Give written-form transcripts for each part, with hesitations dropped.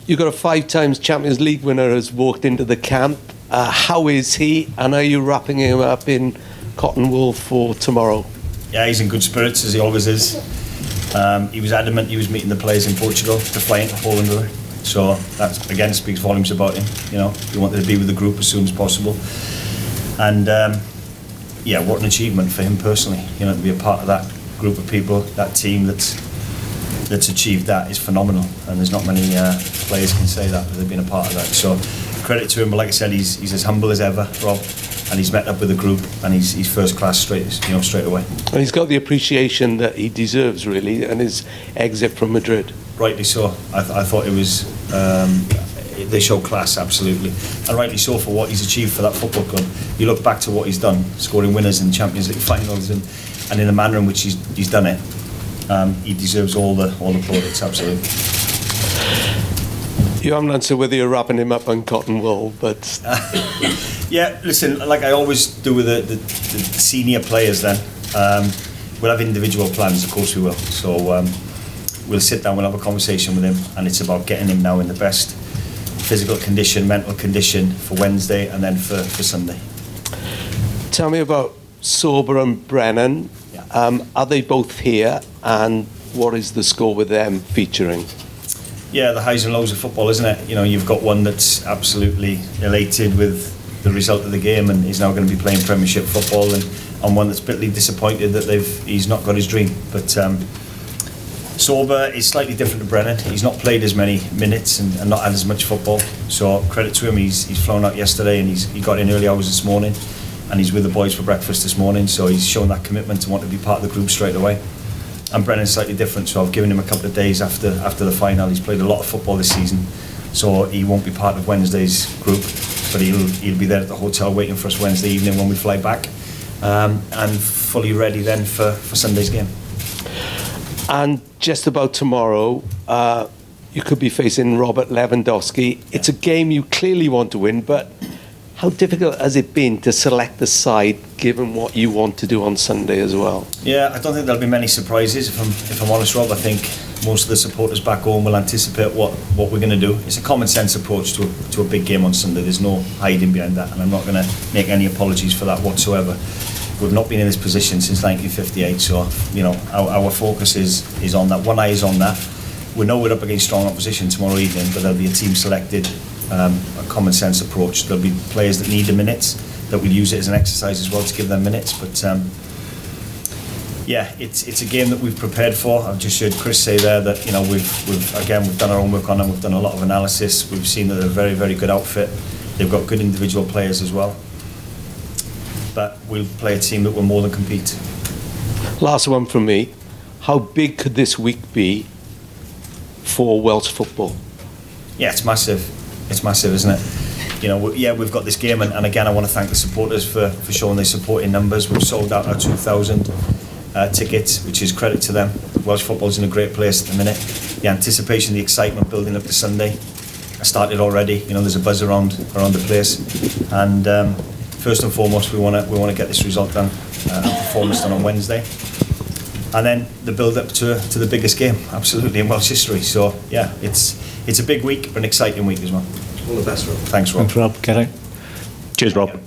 You've got a 5 times Champions League winner has walked into the camp. How is he? And are you wrapping him up in cotton wool for tomorrow? Yeah, he's in good spirits, as he always is. He was adamant he was meeting the players in Portugal to fly into Poland. So that, again, speaks volumes about him. You know, he wanted to be with the group as soon as possible. And, yeah, what an achievement for him personally. You know, to be a part of that group of people, that team that's achieved that is phenomenal, and there's not many players can say that they've been a part of that. So credit to him, but like I said, he's as humble as ever, Rob, and he's met up with the group, and he's first class straight away. And he's got the appreciation that he deserves, really, and his exit from Madrid. Rightly so. I thought it was they show class, absolutely, and rightly so for what he's achieved for that football club. You look back to what he's done, scoring winners in Champions League finals, and in the manner in which he's done it. He deserves all the plaudits, absolutely. You haven't answered whether you're wrapping him up on cotton wool, but... Yeah, listen, like I always do with the senior players then, we'll have individual plans, of course we will. So we'll sit down, we'll have a conversation with him, and it's about getting him now in the best physical condition, mental condition for Wednesday and then for Sunday. Tell me about Sorba and Brennan. Are they both here, and what is the score with them featuring? Yeah, the highs and lows of football, isn't it? You know, you've got one that's absolutely elated with the result of the game and is now going to be playing Premiership football, and one that's bitterly disappointed that he's not got his dream. But Sorba is slightly different to Brennan. He's not played as many minutes and not had as much football. So credit to him, he's flown out yesterday and he got in early hours this morning. And he's with the boys for breakfast this morning, so he's shown that commitment to want to be part of the group straight away. And Brennan's slightly different, so I've given him a couple of days after the final. He's played a lot of football this season, so he won't be part of Wednesday's group, but he'll be there at the hotel waiting for us Wednesday evening when we fly back, and fully ready then for Sunday's game. And just about tomorrow, you could be facing Robert Lewandowski. It's a game you clearly want to win, but how difficult has it been to select the side, given what you want to do on Sunday as well? Yeah, I don't think there'll be many surprises. If I'm honest, Rob, I think most of the supporters back home will anticipate what we're going to do. It's a common sense approach to a big game on Sunday. There's no hiding behind that, and I'm not going to make any apologies for that whatsoever. We've not been in this position since 1958, so you know our focus is on that. One eye is on that. We know we're up against strong opposition tomorrow evening, but there'll be a team selected. A common sense approach. There'll be players that need the minutes that we'll use it as an exercise as well to give them minutes. But yeah, it's a game that we've prepared for. I've just heard Chris say there that you know we've done our own work on them. We've done a lot of analysis. We've seen that they're a very, very good outfit. They've got good individual players as well. But we'll play a team that will more than compete. Last one from me. How big could this week be for Welsh football? Yeah, it's massive. It's massive, isn't it? You know, we've got this game, and again, I want to thank the supporters for showing their support in numbers. We've sold out our 2,000 tickets, which is credit to them. Welsh football's in a great place at the minute. The anticipation, the excitement building up to Sunday started already. You know, there's a buzz around the place, and first and foremost, we want to get this result done, and performance done on Wednesday, and then the build up to the biggest game, absolutely, in Welsh history. So yeah, it's a big week, but an exciting week as well. All the best, Rob. Thanks, Rob. Thanks, Rob. Kerry. Cheers, Rob.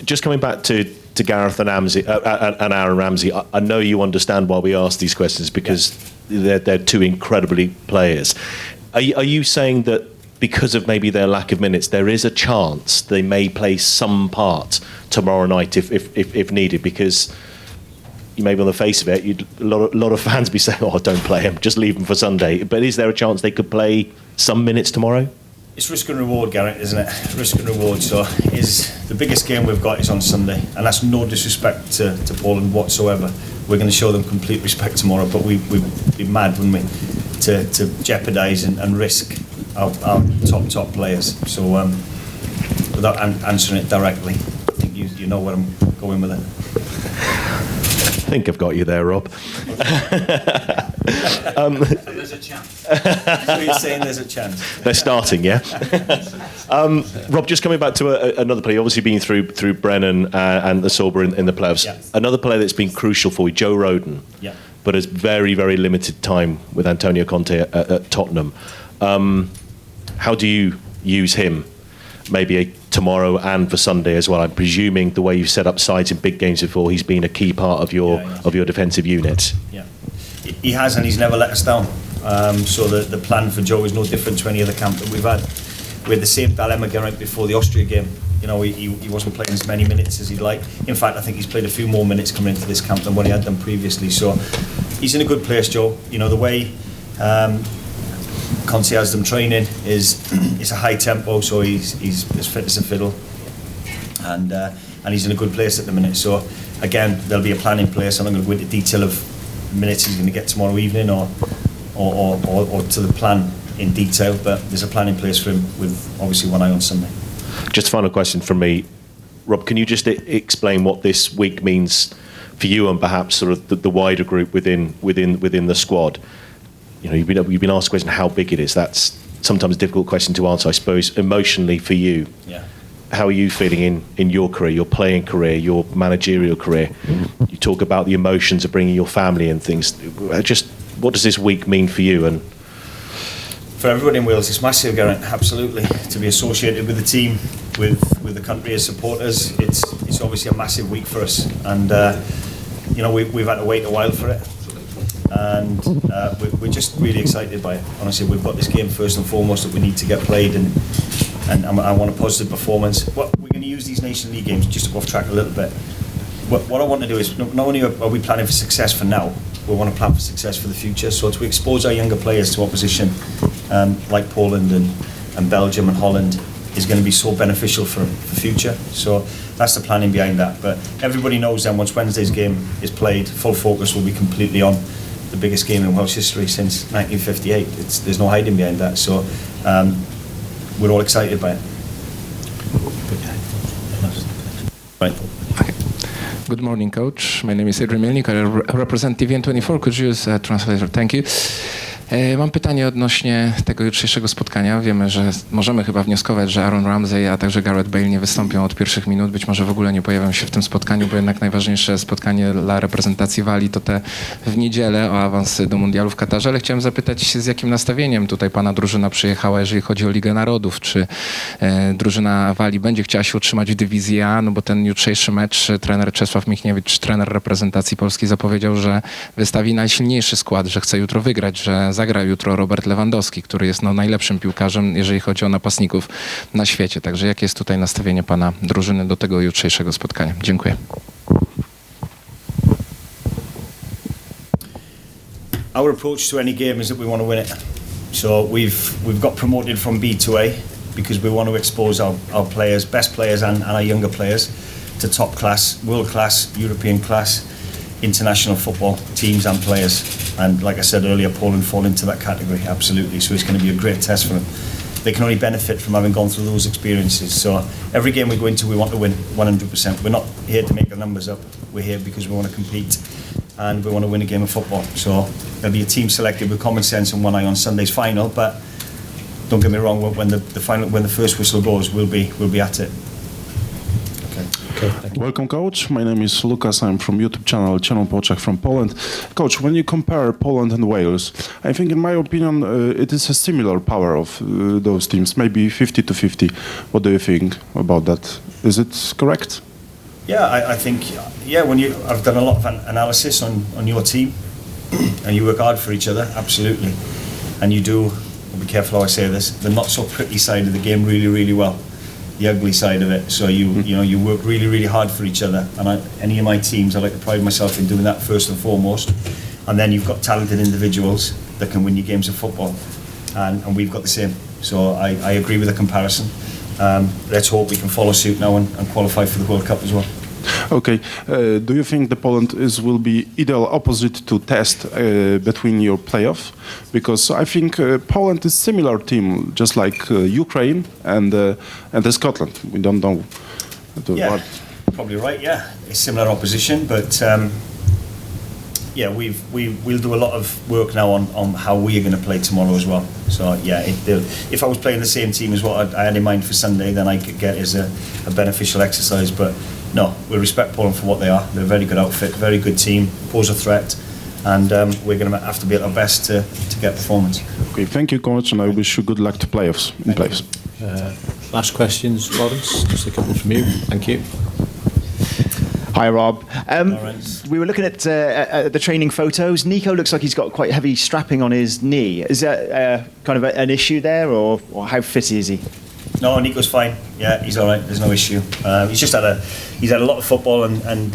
Just coming back to Gareth and Aaron Ramsey, I know you understand why we ask these questions, because they're two incredibly players. Are you saying that because of maybe their lack of minutes, there is a chance they may play some part tomorrow night if needed? Because maybe on the face of it, a lot of fans be saying, "Oh, don't play him, just leave him for Sunday." But is there a chance they could play some minutes tomorrow? It's risk and reward, Garrett, isn't it? Risk and reward. So the biggest game we've got is on Sunday, and that's no disrespect to Poland whatsoever. We're going to show them complete respect tomorrow, but we'd be mad, wouldn't we, to jeopardise and risk our top players. So without answering it directly, I think you know where I'm going with it. I think I've got you there, Rob. So there's a chance. So you're saying there's a chance? They're starting, yeah. Rob, just coming back to another player, obviously been through Brennan and the Sorba in the playoffs. Yeah. Another player that's been crucial for you, Joe Rodon, yeah, but has very, very limited time with Antonio Conte at Tottenham. How do you use him? Maybe tomorrow and for Sunday as well. I'm presuming the way you've set up sides in big games before, he's been a key part of your defensive unit. Yeah, he has, and he's never let us down. So the plan for Joe is no different to any other camp that we've had. We had the same dilemma right before the Austria game. You know, he wasn't playing as many minutes as he'd like. In fact, I think he's played a few more minutes coming into this camp than what he had done previously. So he's in a good place, Joe. You know, the way Conte has them training is it's a high tempo, so he's as fit as a fiddle, and he's in a good place at the minute. So again, there'll be a plan in place. I'm not going to go into detail of minutes he's going to get tomorrow evening or to the plan in detail, but there's a plan in place for him with obviously one eye on Sunday. Just a final question from me, Rob. Can you just explain what this week means for you and perhaps sort of the wider group within the squad? You know, you've been asked the question how big it is. That's sometimes a difficult question to answer, I suppose, emotionally for you. Yeah. How are you feeling in your career, your playing career, your managerial career? You talk about the emotions of bringing your family and things. Just what does this week mean for you? And for everybody in Wales, it's massive, Geraint, absolutely. To be associated with the team, with the country as supporters, it's obviously a massive week for us. And, you know, we've had to wait a while for it. And we're just really excited by it. Honestly, we've got this game first and foremost that we need to get played, and I want a positive performance. We're going to use these Nation League games, just to go off track a little bit. What I want to do is, not only are we planning for success for now, we want to plan for success for the future. So to expose our younger players to opposition like Poland and Belgium and Holland is going to be so beneficial for future. So that's the planning behind that. But everybody knows then once Wednesday's game is played, full focus will be completely on the biggest game in Welsh history since 1958. There's no hiding behind that. So we're all excited by it. Right. Okay. Good morning, coach. My name is Adrian Mielnik. I represent TVN24. Could you use a translator? Thank you. Mam pytanie odnośnie tego jutrzejszego spotkania. Wiemy, że możemy chyba wnioskować, że Aaron Ramsey, a także Gareth Bale nie wystąpią od pierwszych minut. Być może w ogóle nie pojawią się w tym spotkaniu, bo jednak najważniejsze spotkanie dla reprezentacji Walii to te w niedzielę o awans do mundialu w Katarze. Ale chciałem zapytać, z jakim nastawieniem tutaj pana drużyna przyjechała, jeżeli chodzi o Ligę Narodów. Czy drużyna Walii będzie chciała się utrzymać w dywizji A? No bo ten jutrzejszy mecz trener Czesław Michniewicz, trener reprezentacji Polski, zapowiedział, że wystawi najsilniejszy skład, że chce jutro wygrać, że zagra jutro Robert Lewandowski, który jest najlepszym piłkarzem, jeżeli chodzi o napastników na świecie. Także jakie jest tutaj nastawienie pana drużyny do tego jutrzejszego spotkania? Dziękuję. Our approach to any game is that we want to win it. So we've got promoted from B to A because we want to expose our players, best players and our younger players to top class, world class, European class, international football teams and players. And like I said earlier, Poland fall into that category, absolutely. So it's going to be a great test for them. They can only benefit from having gone through those experiences. So every game we go into, we want to win 100%. We're not here to make the numbers up. We're here because we want to compete and we want to win a game of football. So there'll be a team selected with common sense and one eye on Sunday's final. But don't get me wrong, when the first whistle goes, we'll be at it. Okay. Welcome, Coach. My name is Lucas. I'm from YouTube channel Poczek from Poland. Coach, when you compare Poland and Wales, I think, in my opinion, it is a similar power of those teams, maybe 50-50. What do you think about that? Is it correct? Yeah, I think, I've done a lot of analysis on your team, and you work hard for each other, absolutely. And you do, be careful how I say this, the not so pretty side of the game really, really well. The ugly side of it. So you work really, really hard for each other. And any of my teams, I like to pride myself in doing that first and foremost. And then you've got talented individuals that can win you games of football. And we've got the same. So I agree with the comparison. Let's hope we can follow suit now and qualify for the World Cup as well. Okay. Do you think the Poland will be ideal opposite to test between your playoff? Because I think Poland is similar team, just like Ukraine and Scotland. We don't know. Probably right. Yeah, it's similar opposition, but we'll do a lot of work now on how we are going to play tomorrow as well. So if I was playing the same team as what I had in mind for Sunday, then I could get it as a beneficial exercise. But no, we respect Poland for what they are. They're a very good outfit, very good team, pose a threat, and we're going to have to be at our best to get performance. Okay, thank you, coach, and I wish you good luck to playoffs. In playoffs. Last questions, Lawrence. Just a couple from you. Thank you. Hi, Rob. Lawrence. We were looking at the training photos. Nico looks like he's got quite heavy strapping on his knee. Is that kind of an issue there, or how fit is he? No, Nico's fine. Yeah, he's all right. There's no issue. He's just had a lot of football, and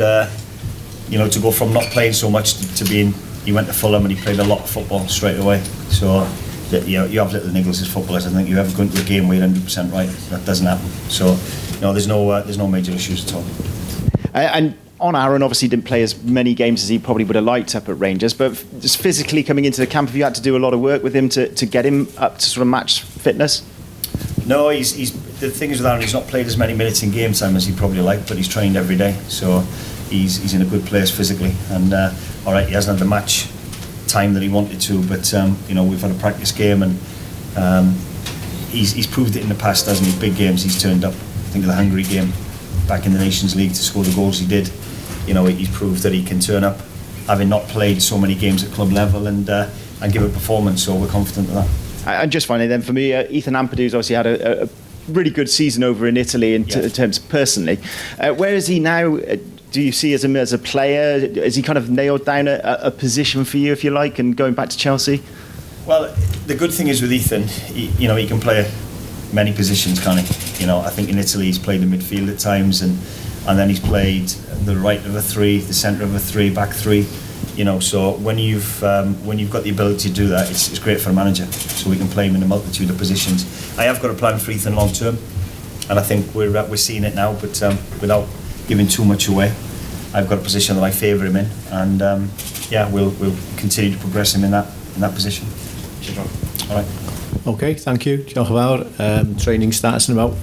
you know, to go from not playing so much to being, he went to Fulham and he played a lot of football straight away. So you have little niggles as footballers. I think you ever go into a game where you're 100% right. That doesn't happen. So no, there's no major issues at all. And on Aaron, obviously didn't play as many games as he probably would have liked up at Rangers, but just physically coming into the camp, have you had to do a lot of work with him to get him up to sort of match fitness? No, he's the thing is with Aaron, he's not played as many minutes in game time as he probably liked, but he's trained every day, so he's in a good place physically. And all right, he hasn't had the match time that he wanted to, but you know, we've had a practice game, and he's proved it in the past, hasn't he? Big games, he's turned up. Think of the Hungary game back in the Nations League to score the goals he did. You know, he's proved that he can turn up, having not played so many games at club level, and give a performance. So we're confident of that. And just finally then, for me, Ethan Ampadu's obviously had a really good season over in Italy in terms personally. Where is he now? Do you see him as a player? Has he kind of nailed down a position for you, if you like, and going back to Chelsea? Well, the good thing is with Ethan, he can play many positions, can't he? You know, I think in Italy he's played in midfield at times, and then he's played the right of a three, the centre of a three, back three. You know, so when you've got the ability to do that, it's great for a manager. So we can play him in a multitude of positions. I have got a plan for Ethan long term, and I think we're seeing it now. But without giving too much away, I've got a position that I favour him in, and we'll continue to progress him in that position. All right. Okay, thank you. Diolch yn fawr. Training starts in about